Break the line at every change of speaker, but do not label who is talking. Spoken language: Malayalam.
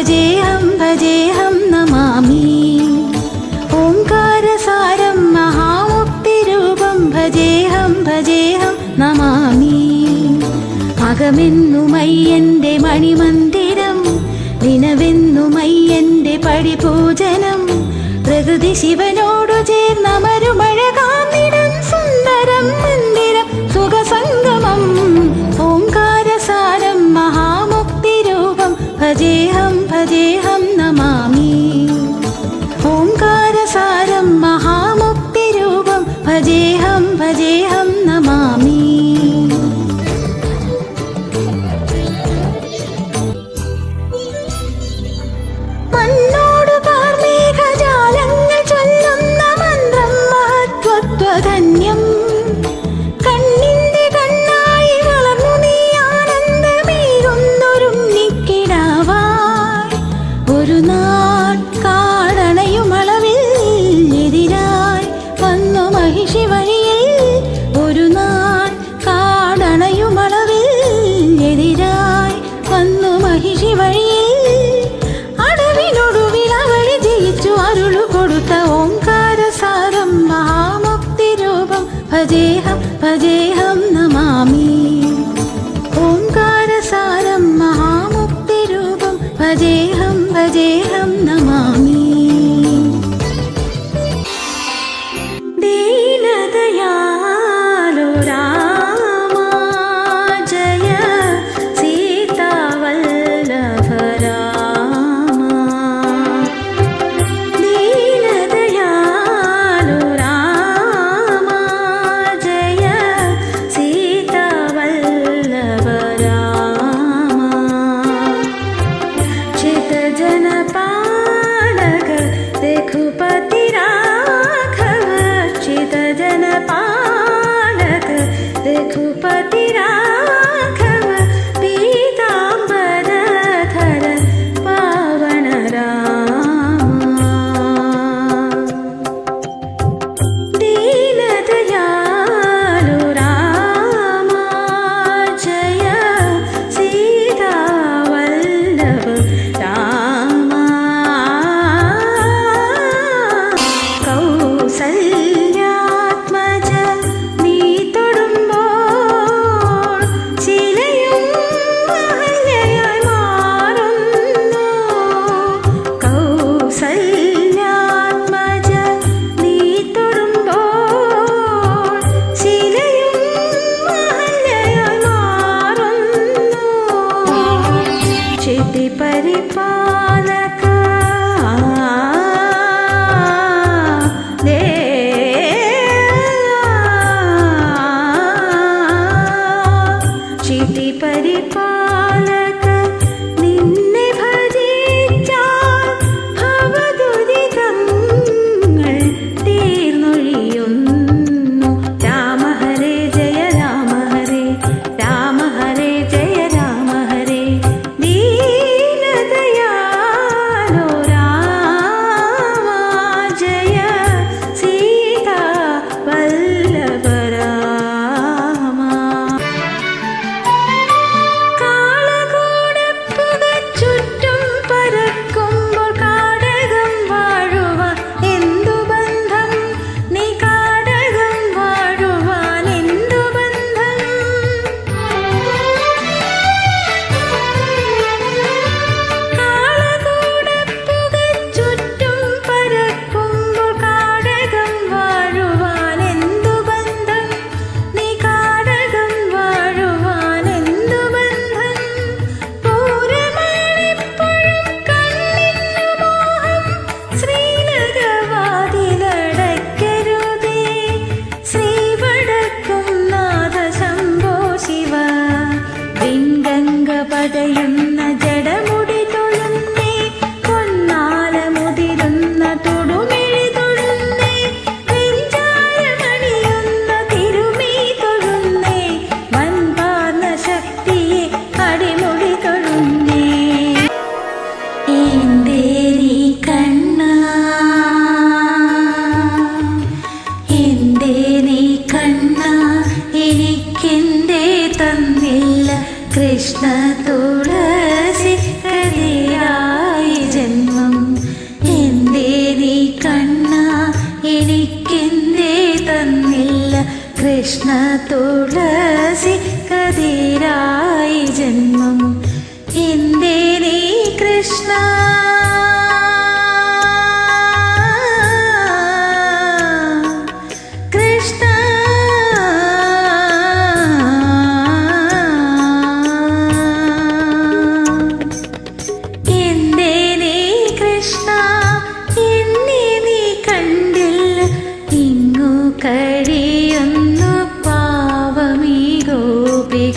ഭജേഹം നമാമി. ഓംകാരസാരം മഹാമുക്തിരൂപം ഭജേഹം നമാമി. അകമെന്നുമയ്യന്റെ മണിമന്ദിരം, ദിനവെന്നുമയ്യന്റെ പടിപൂജനം. പ്രകൃതി ശിവനോടു ചേർന്നമരുമഴകാന്നിടം സുന്ദരം മന്ദിരം സുഖസംഗമം. ഓംകാരസാരം മഹാമുക്തിരൂപം ഭജേഹം നമാമി. ഓംകാരസാരം മഹാമുക്തിരൂപം ഭജേഹം നമാമി. മണ്ണോട് പാർമേഘജാലങ്ങൾ ചൊല്ലുന്ന മന്ത്രം മഹത്വത്വധന്യം. കണ്ണിന്റെ കണ്ണായി വളർന്നു നീ ആനന്ദമേറുന്നൊരുണ്ണിക്കിടാവായി. ഒരു നാൾ കാടണയുമളവിൽ എതിരായി വന്നു മഹിഷി വഴിയിൽ. ഒരു നാൾ കാടണയുമളവിൽ എതിരായി വന്നു മഹിഷി വഴിയിൽ. അരുളു കൊടുത്ത ഓംകാരസാരം മഹാമുക്തിരൂപം ഭജേഹം നമാമി. ഓംകാരസാരം മഹാമുക്തിരൂപം ഭജേഹം നമാമി. ദീനദയാലു രാമ ജയ സീതാവല്ലഭ രാമ. रघुपति राघव पीताम्बरधर पावन राम. दीनदयालु राम जय सीतावल्लभ राम. കൗസല്യാത്മജ നീ തൊടുമ്പോൾ ശിലയും അഹല്യയായി മാറുന്നു. കൗസല്യാത്മജ നീ തൊടുമ്പോൾ ശിലയും അഹല്യയായി മാറുന്നു. ക്ഷിതി പരിപാലക ക്ഷിതി പരിപാലക നിന്നെ ഭജിച്ചാൽ ഭവദുരിതങ്ങൾ തീർന്നൊഴിയുന്നു. രാമ ഹരേ ജയ രാമ ഹരേ രാമ ഹരേ ജയ രാമ ഹരേ. ദീനദയാലു രാമ ജയ സീതാ വല്ലഭ രാമ. കാളകൂടപ്പുക ചുറ്റും പരക്കുമ്പോൾ കാടകം വാഴുവാൻ എന്തു ബന്ധം? നീ കാടകം വാഴുവാൻ എന്തു ബന്ധം? കാളകൂടപ്പുക ചുറ്റും പരക്കുമ്പോൾ കാടകം വാഴുവാൻ എന്തു ബന്ധം? നീ കാടകം വാഴുവാൻ എന്തു ബന്ധം? പൂരമണിപ്പുഴം കണ്ണിന്നു മോഹം ശ്രീലകവാതിലടയ്ക്കരുതേ. ശ്രീവടക്കും നാഥ ശംഭോ ശിവ. വിംഗംഗ പടയുന്ന ജടമുടി തൊഴുന്നേ, പൊന്നാല മുതിരുന്ന തൊടുമിഴി തൊഴുന്നേ, വെഞ്ചാരമണിയുന്ന തിരുമീ തൊഴുന്നേ, വൻപാർന്ന ശക്തിയെ അടിമുടി തൊഴുന്നേ. എന്തേ നീ കണ്ണാ, എന്തേ നീ കണ്ണാ, എനിക്കെന്തേ തന്നില്ല കൃഷ്ണ തുളസി കതിയായി തുളസി കതിരായി ജന്മം എന്തേ നീ കൃഷ്ണ കൃഷ്ണ എന്തേ നീ കൃഷ്ണ എന്നെ നീ കണ്ടില്ല ഇങ്ങു കഴിയുന്നു പാവമീ ഗോപിക